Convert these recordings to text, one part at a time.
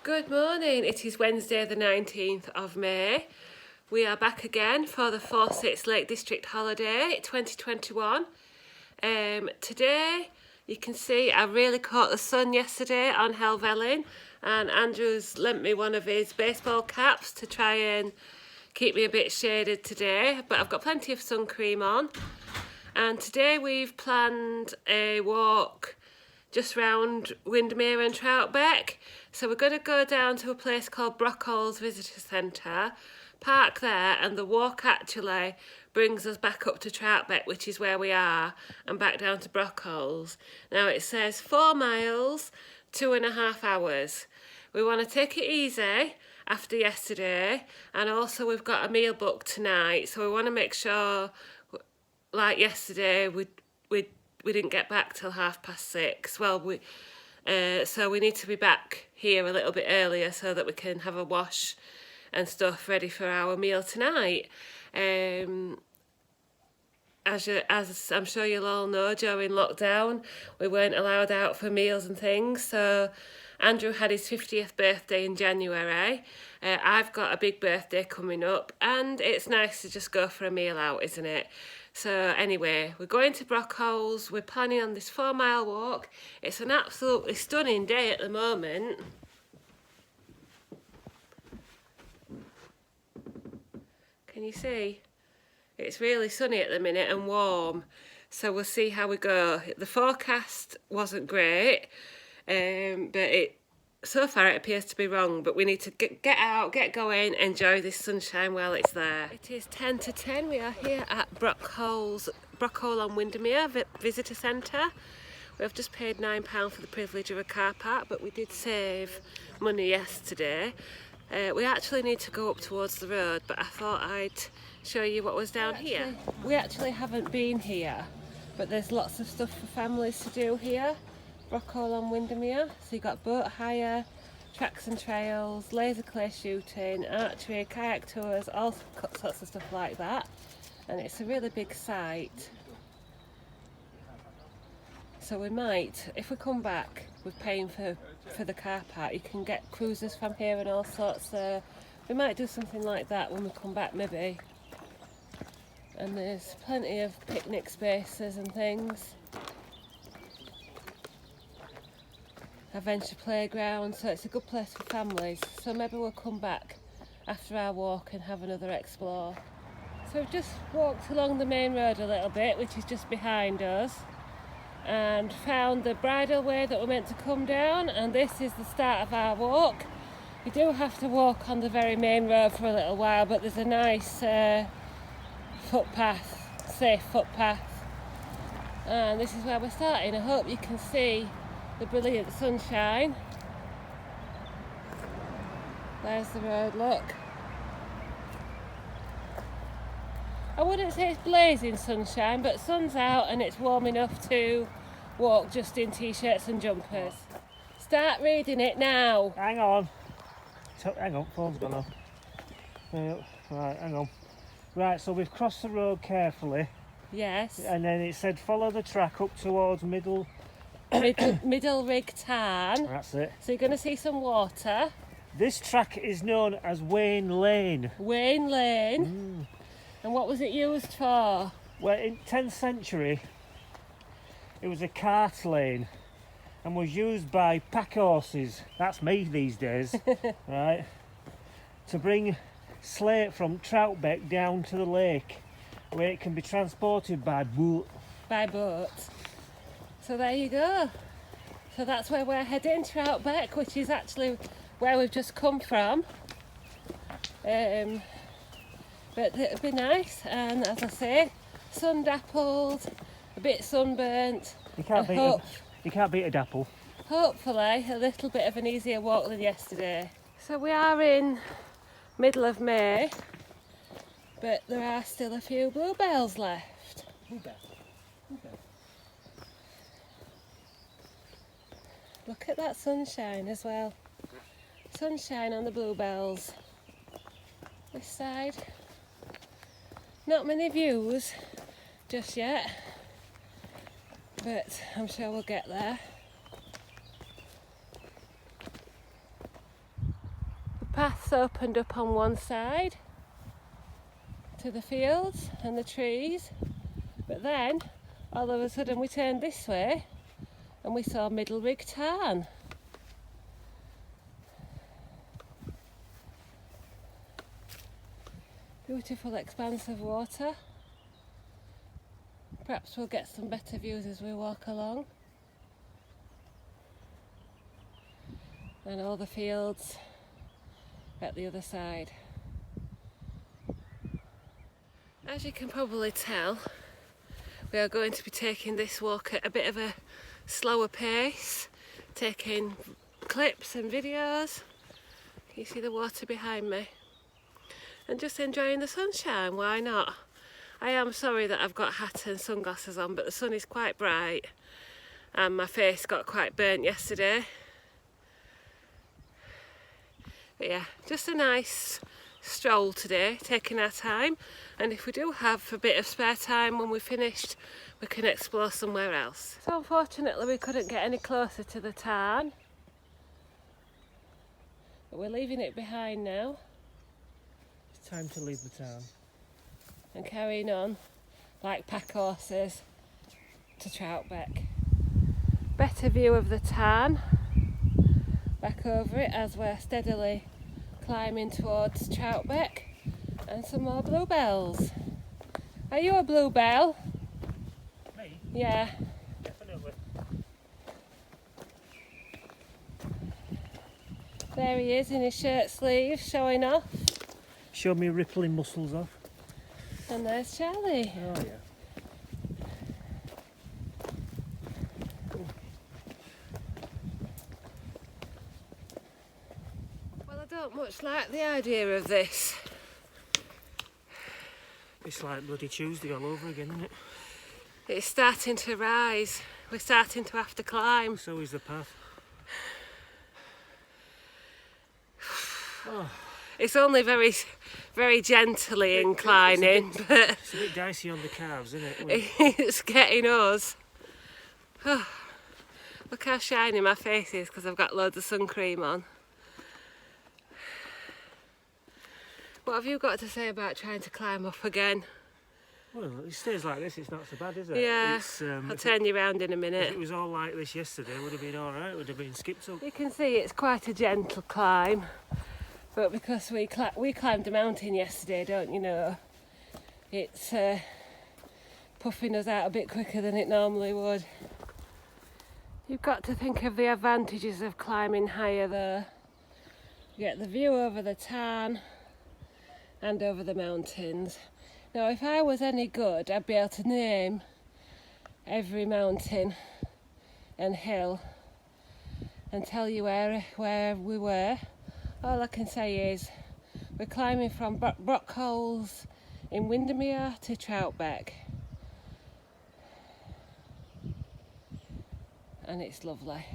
Good morning, it is Wednesday the 19th of May. We are back again for the 4-6 Lake District holiday 2021. Today you can see I really caught the sun yesterday on Helvellyn, and Andrew's lent me one of his baseball caps to try and keep me a bit shaded today, but I've got plenty of sun cream on. And today we've planned a walk just round Windermere and Troutbeck. So we're going to go down to a place called Brockhole's Visitor Centre, park there, and the walk actually brings us back up to Troutbeck, which is where we are, and back down to Brockhole's. Now it says 4 miles, 2.5 hours. We want to take it easy after yesterday, and also we've got a meal booked tonight, so we want to make sure, like yesterday, we didn't get back till 6:30. Well, so we need to be back here a little bit earlier so that we can have a wash and stuff ready for our meal tonight. As I'm sure you'll all know, during lockdown we weren't allowed out for meals and things, so Andrew had his 50th birthday in January. I've got a big birthday coming up, and it's nice to just go for a meal out, isn't it? So anyway, we're going to Brockhole's. We're planning on this 4-mile walk. It's an absolutely stunning day at the moment. Can you see? It's really sunny at the minute and warm. So we'll see how we go. The forecast wasn't great, but so far it appears to be wrong, but we need to get out, get going, enjoy this sunshine while it's there. It is 10 to 10. We are here at Brockhole on Windermere Visitor Centre. We have just paid £9 for the privilege of a car park, but we did save money yesterday. We actually need to go up towards the road, but I thought I'd show you what was down here. We actually haven't been here, but there's lots of stuff for families to do here. Brockhole on Windermere, so you've got boat hire, tracks and trails, laser clay shooting, archery, kayak tours, all sorts of stuff like that, and it's a really big site. So we might, if we come back with paying for the car park, you can get cruises from here and all sorts, so we might do something like that when we come back maybe. And there's plenty of picnic spaces and things. Adventure playground, so it's a good place for families. So maybe we'll come back after our walk and have another explore. So we've just walked along the main road a little bit, which is just behind us, and found the bridle way that we're meant to come down, and this is the start of our walk. You do have to walk on the very main road for a little while, but there's a nice footpath, safe footpath, and this is where we're starting. I hope you can see the brilliant sunshine. There's the road, look. I wouldn't say it's blazing sunshine, but sun's out and it's warm enough to walk just in t-shirts and jumpers. Start reading it now. Hang on, phone's gone off. Right, hang on. Right, so we've crossed the road carefully. Yes. And then it said follow the track up towards Middle Rig Tarn. That's it. So you're going to see some water. This track is known as Wayne Lane. Wayne Lane. And what was it used for? Well, in 10th century, it was a cart lane and was used by pack horses, that's me these days, right, to bring slate from Troutbeck down to the lake, where it can be transported by boat. By boat. So there you go. So that's where we're heading, Troutbeck, which is actually where we've just come from. But it'll be nice, and as I say, sun dappled, a bit sunburnt. You can't beat a dapple. Hopefully a little bit of an easier walk than yesterday. So we are in middle of May, but there are still a few bluebells left. Look at that sunshine as well. Sunshine on the bluebells. This side. Not many views just yet, but I'm sure we'll get there. paths opened up on one side to the fields and the trees, but then all of a sudden we turned this way and we saw Middlerig Tarn. Beautiful expanse of water. Perhaps we'll get some better views as we walk along. And all the fields at the other side. As you can probably tell, we are going to be taking this walk at a bit of a slower pace, taking clips and videos. Can you see the water behind me? And just enjoying the sunshine, why not? I am sorry that I've got a hat and sunglasses on, but the sun is quite bright and my face got quite burnt yesterday. But yeah, just a nice stroll today, taking our time, and if we do have a bit of spare time when we're finished, we can explore somewhere else. So unfortunately we couldn't get any closer to the tarn, but we're leaving it behind now. It's time to leave the town. And carrying on like pack horses to Troutbeck. Better view of the tarn back over it as we're steadily climbing towards Troutbeck, and some more bluebells. Are you a bluebell? Me? Yeah. Definitely. There he is in his shirt sleeves showing off. Show me rippling muscles off. And there's Charlie. Oh yeah. Well, I don't much like the idea of this. It's like bloody Tuesday all over again, isn't it? It's starting to rise. We're starting to have to climb. So is the path. Oh, It's only very, very gently inclining, but it's a bit dicey on the calves, isn't it? it's getting us. Oh, look how shiny my face is because I've got loads of sun cream on. What have you got to say about trying to climb up again? Well, it stays like this, it's not so bad, is it? Yeah, It's, I'll turn you round in a if minute. it was all like this yesterday, it would have been alright, it would have been skipped up. You can see it's quite a gentle climb, but because we climbed a mountain yesterday, don't you know, it's puffing us out a bit quicker than it normally would. You've got to think of the advantages of climbing higher though. You get the view over the tarn and over the mountains. Now if I was any good, I'd be able to name every mountain and hill and tell you where we were. All I can say is we're climbing from Brockholes in Windermere to Troutbeck, and it's lovely.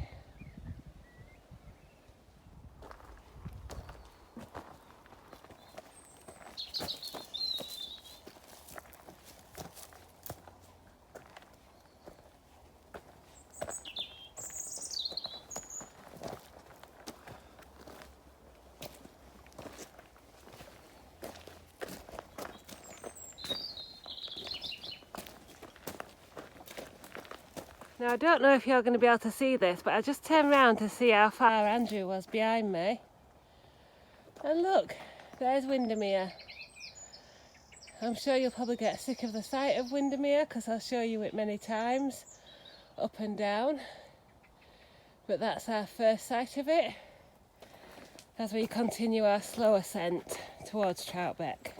Now I don't know if you're going to be able to see this, but I just turned round to see how far Andrew was behind me. And look, there's Windermere. I'm sure you'll probably get sick of the sight of Windermere because I'll show you it many times, up and down. But that's our first sight of it as we continue our slow ascent towards Troutbeck.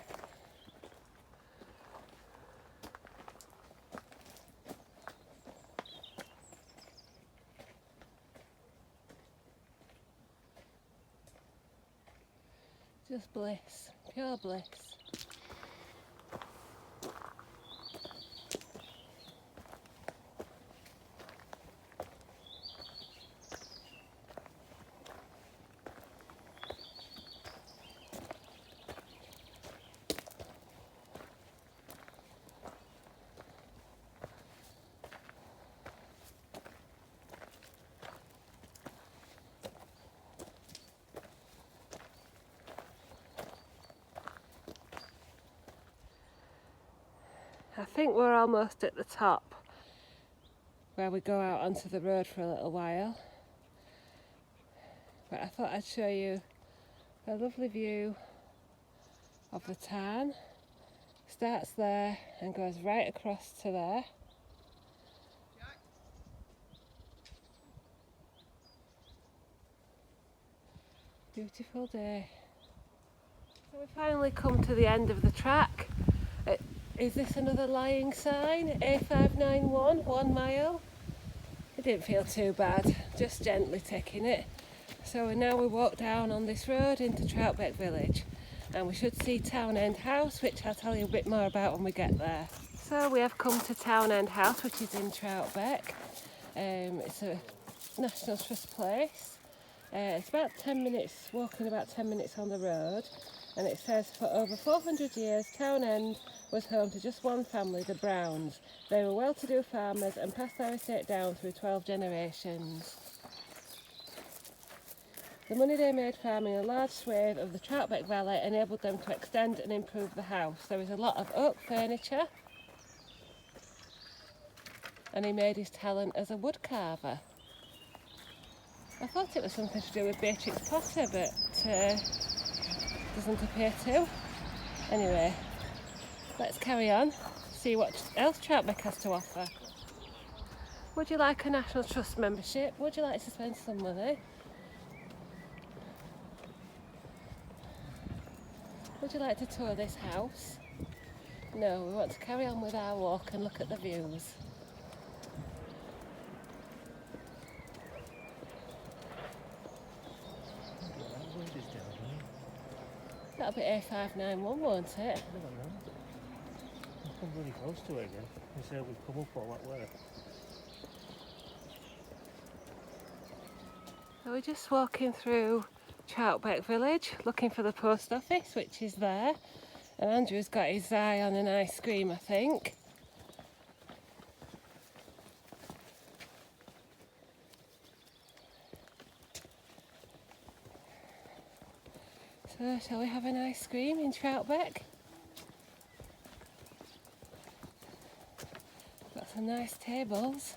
Just bliss, pure bliss. I think we're almost at the top where we go out onto the road for a little while. But I thought I'd show you a lovely view of the tarn. Starts there and goes right across to there. Beautiful day. So we finally come to the end of the track. Is this another lying sign? A591, 1 mile. It didn't feel too bad, just gently taking it. So now we walk down on this road into Troutbeck village, and we should see Town End House, which I'll tell you a bit more about when we get there. So we have come to Town End House, which is in Troutbeck. It's a National Trust place. It's about 10 minutes, walking about 10 minutes on the road, and it says for over 400 years Town End was home to just one family, the Browns. They were well-to-do farmers and passed their estate down through 12 generations. The money they made farming a large swathe of the Troutbeck Valley enabled them to extend and improve the house. There is a lot of oak furniture, and he made his talent as a wood carver. I thought it was something to do with Beatrix Potter, but doesn't appear to. Anyway, let's carry on, see what else Troutbeck has to offer. Would you like a National Trust membership? Would you like to spend some money? Would you like to tour this house? No, we want to carry on with our walk and look at the views. That'll be A591, won't it? I don't know. We've come really close to it again. We said we've come up all that way. So we're just walking through Troutbeck village, looking for the post office, which is there. And Andrew's got his eye on an ice cream, I think. So, shall we have an ice cream in Troutbeck? Got some nice tables.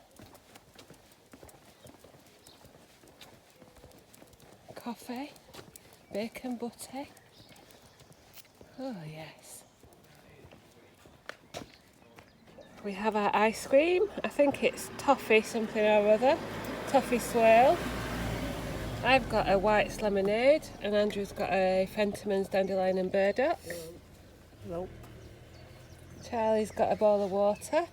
Coffee, bacon butty. Oh yes. We have our ice cream. I think it's toffee something or other. Toffee swirl. I've got a White's lemonade and Andrew's got a Fentimans dandelion and burdock. Hello. Charlie's got a bowl of water.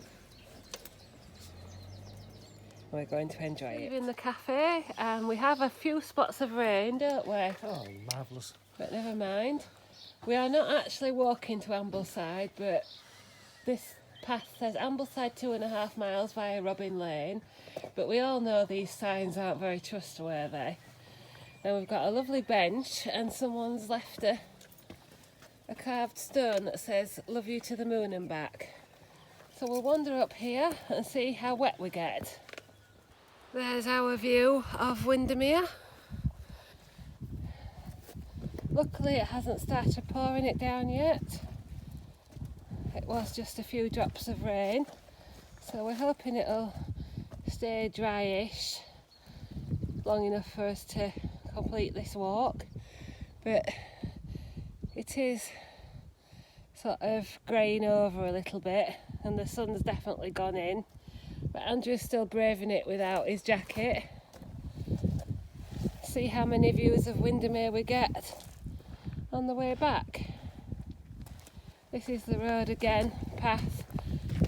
We're going to enjoy it. We're in the cafe and we have a few spots of rain, don't we? Oh, marvellous. But never mind. We are not actually walking to Ambleside, but this path says Ambleside 2.5 miles via Robin Lane. But we all know these signs aren't very trustworthy. And we've got a lovely bench and someone's left a carved stone that says "Love you to the moon and back." So we'll wander up here and see how wet we get. There's our view of Windermere. Luckily it hasn't started pouring it down yet. It was just a few drops of rain, so we're hoping it'll stay dryish long enough for us to complete this walk. But it is sort of greying over a little bit and the sun's definitely gone in, but Andrew's still braving it without his jacket. See how many views of Windermere we get on the way back. This is the road again, path,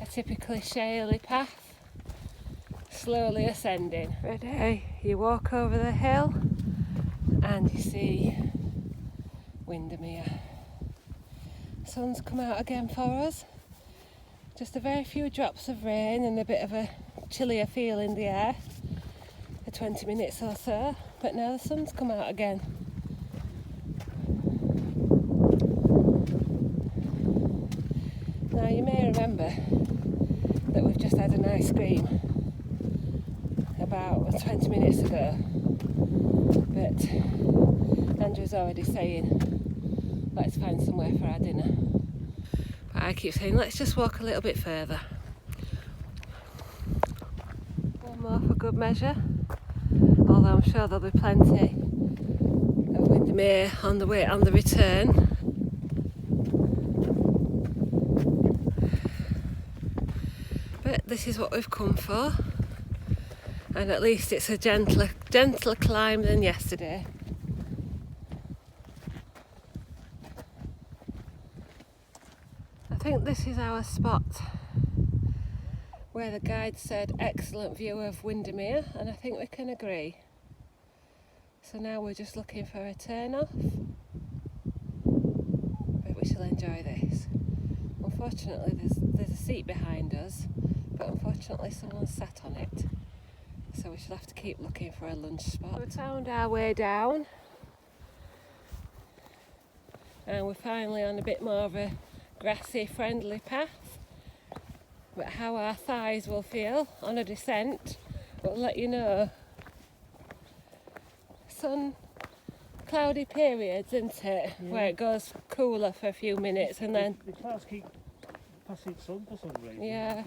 a typically shaly path, slowly ascending. Ready? You walk over the hill and you see Windermere. Sun's come out again for us. Just a very few drops of rain and a bit of a chillier feel in the air for 20 minutes or so, but now the sun's come out again. Now you may remember that we've just had an ice cream about 20 minutes ago, but Andrew's already saying let's find somewhere for our dinner. But I keep saying let's just walk a little bit further. One more for good measure, although I'm sure there'll be plenty of Windermere on the return. But this is what we've come for, and at least it's a gentler climb than yesterday. I think this is our spot where the guide said excellent view of Windermere, and I think we can agree. So now we're just looking for a turn off, but we shall enjoy this. Unfortunately there's a seat behind us, but unfortunately someone sat on it, so we shall have to keep looking for a lunch spot. We found our way down and we're finally on a bit more of a grassy friendly path, but how our thighs will feel on a descent we'll let you know. Cloudy periods, isn't it? Yeah. Where it goes cooler for a few minutes and then the clouds keep passing sun for some reason. Yeah.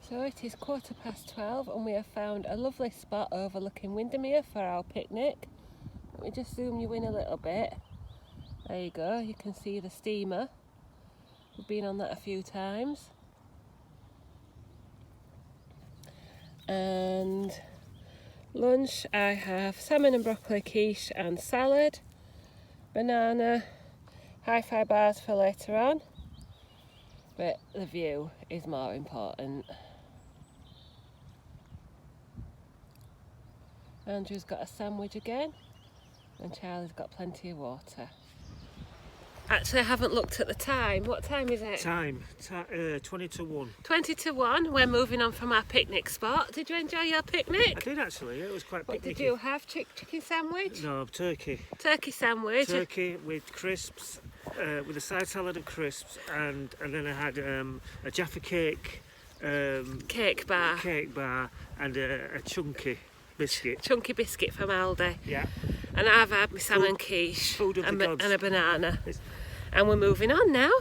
So it is 12:15 and we have found a lovely spot overlooking Windermere for our picnic. Let me just zoom you in a little bit. There you go, you can see the steamer. We've been on that a few times. And lunch, I have salmon and broccoli quiche and salad, banana, hi-fi bars for later on, but the view is more important. Andrew's got a sandwich again and Charlie's got plenty of water. Actually, I haven't looked at the time. What time is it? 20 to 1. 20 to 1. We're moving on from our picnic spot. Did you enjoy your picnic? I did actually, yeah, it was quite picnicky. What did you have? Chicken sandwich? No, turkey. Turkey sandwich? Turkey with crisps, with a side salad and crisps, and then I had a Jaffa cake. Cake bar. Cake bar and a chunky biscuit. Chunky biscuit from Aldi. Yeah. And I've had my salmon quiche and a banana. And we're moving on now,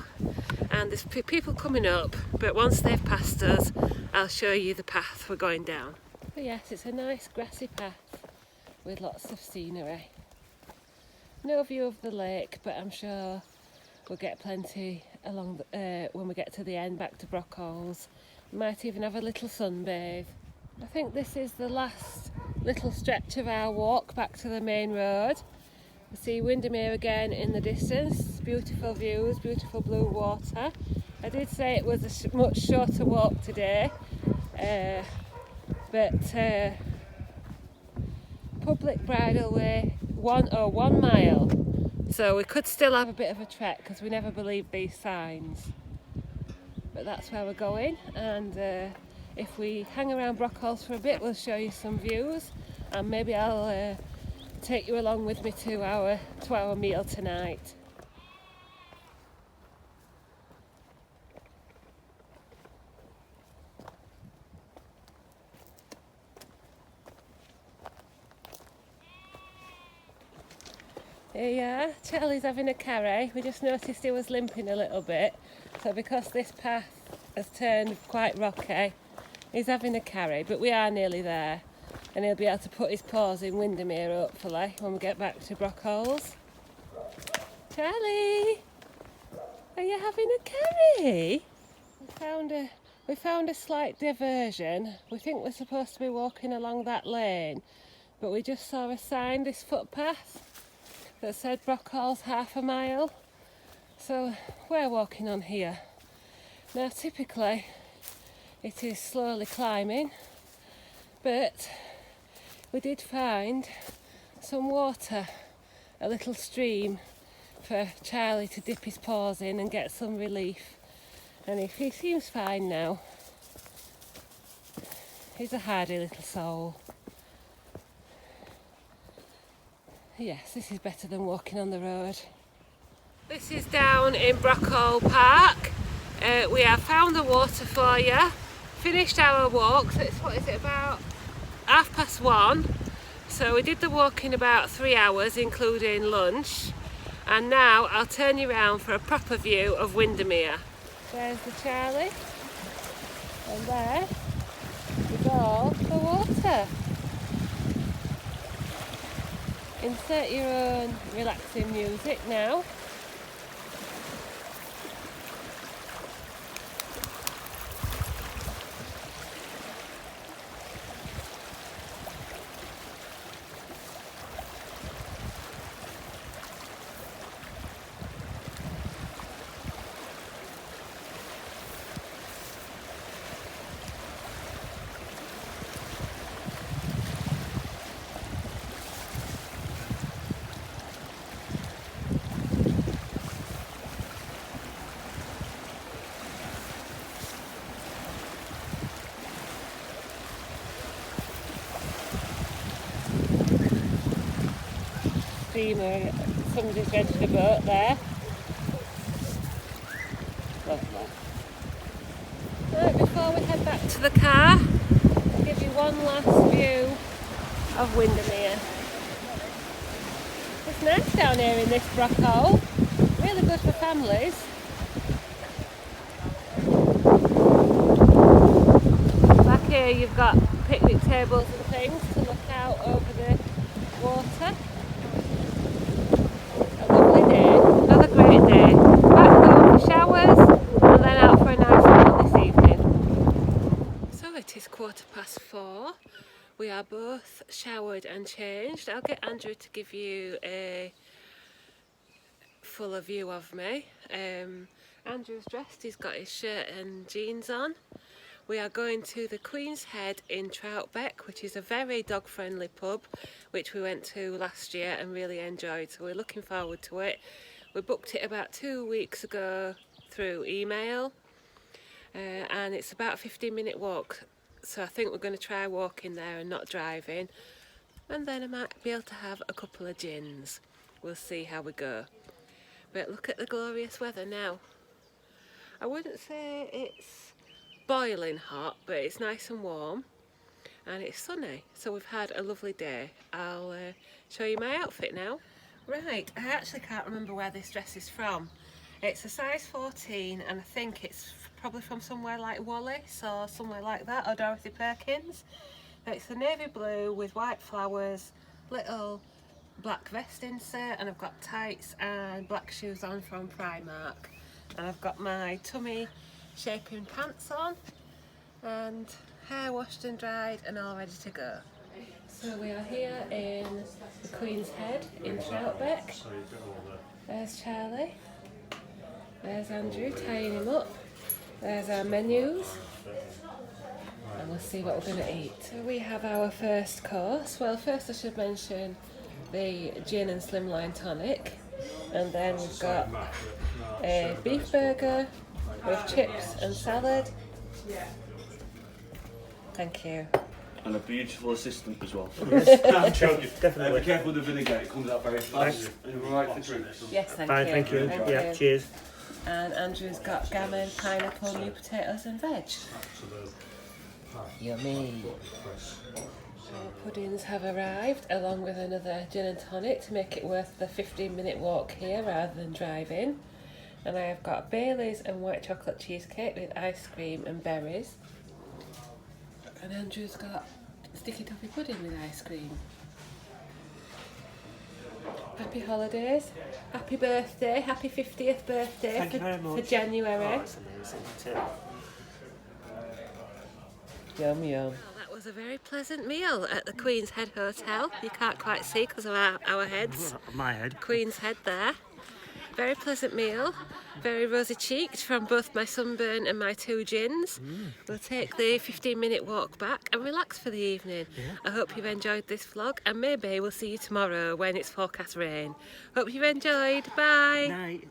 and there's people coming up, but once they've passed us I'll show you the path we're going down. But yes, it's a nice grassy path with lots of scenery. No view of the lake, but I'm sure we'll get plenty along when we get to the end back to Brockholes. We might even have a little sunbathe. I think this is the last little stretch of our walk back to the main road. We see Windermere again in the distance, beautiful views, beautiful blue water. I did say it was a much shorter walk today, but public bridle way 1 mile, so we could still have a bit of a trek because we never believed these signs. But that's where we're going, and if we hang around Brockholes for a bit we'll show you some views, and maybe I'll take you along with me to our meal tonight. Here you are, Charlie's having a carry. We just noticed he was limping a little bit, so because this path has turned quite rocky, he's having a carry, but we are nearly there. And he'll be able to put his paws in Windermere hopefully when we get back to Brockholes. Charlie, are you having a carry? We found a slight diversion. We think we're supposed to be walking along that lane, but we just saw a sign, this footpath, that said Brockholes ½ mile. So we're walking on here. Now typically it is slowly climbing, but we did find some water, a little stream for Charlie to dip his paws in and get some relief. And he seems fine now. He's a hardy little soul. Yes, this is better than walking on the road. This is down in Brockhole Park. We have found the water for you. Finished our walk, so it's, what is it, about 1:30. So we did the walk in about 3 hours, including lunch. And now I'll turn you around for a proper view of Windermere. There's the Charlie, and there is all the water. Insert your own relaxing music now. Steamer, somebody's rented a boat there. Lovely. Right, before we head back to the car, I'll give you one last view of Windermere. It's nice down here in this Brockhole, really good for families. Back here you've got picnic tables and things to look out over the water. Another great day. Back home for showers and then out for a nice meal this evening. So it is 4:15. We are both showered and changed. I'll get Andrew to give you a fuller view of me. Andrew's dressed, he's got his shirt and jeans on. We are going to the Queen's Head in Troutbeck, which is a very dog friendly pub which we went to last year and really enjoyed, so we're looking forward to it. We booked it about 2 weeks ago through email, and it's about a 15-minute walk, so I think we're going to try walking there and not driving, and then I might be able to have a couple of gins. We'll see how we go. But look at the glorious weather now. I wouldn't say it's boiling hot, but it's nice and warm and it's sunny, so we've had a lovely day. I'll show you my outfit now. Right, I actually can't remember where this dress is from. It's a size 14 and I think it's probably from somewhere like Wallis or somewhere like that, or Dorothy Perkins. It's a navy blue with white flowers, little black vest insert, and I've got tights and black shoes on from Primark, and I've got my tummy shaping pants on and hair washed and dried and all ready to go. So we are here in the Queen's Head in Troutbeck. There's Charlie, there's Andrew tying him up, there's our menus, and we'll see what we're going to eat. So we have our first course. Well, first I should mention the gin and slimline tonic, and then we've got a beef burger with chips and salad. Thank you. And a beautiful assistant as well. Yes, definitely. Be careful with the vinegar, it comes out very fast. Are you alright for drinks? Yes, thank Fine, you. thank you. Thank Yeah, you. cheers. And Andrew's got gammon, pineapple, new potatoes and veg. Yummy. Our puddings have arrived, along with another gin and tonic to make it worth the 15-minute walk here rather than driving. And I have got Baileys and white chocolate cheesecake with ice cream and berries. And Andrew's got sticky toffee pudding with ice cream. Happy holidays, happy birthday, happy 50th birthday. Thank you very much. For January. Oh, that's amazing, too. Yum yum. Well, that was a very pleasant meal at the Queen's Head Hotel. You can't quite see because of our heads. My head. Queen's Head there. Very pleasant meal, very rosy cheeked from both my sunburn and my 2 gins. We'll take the 15-minute walk back and relax for the evening. Yeah. I hope you've enjoyed this vlog, and maybe we'll see you tomorrow when it's forecast rain. Hope you've enjoyed. Bye. Night.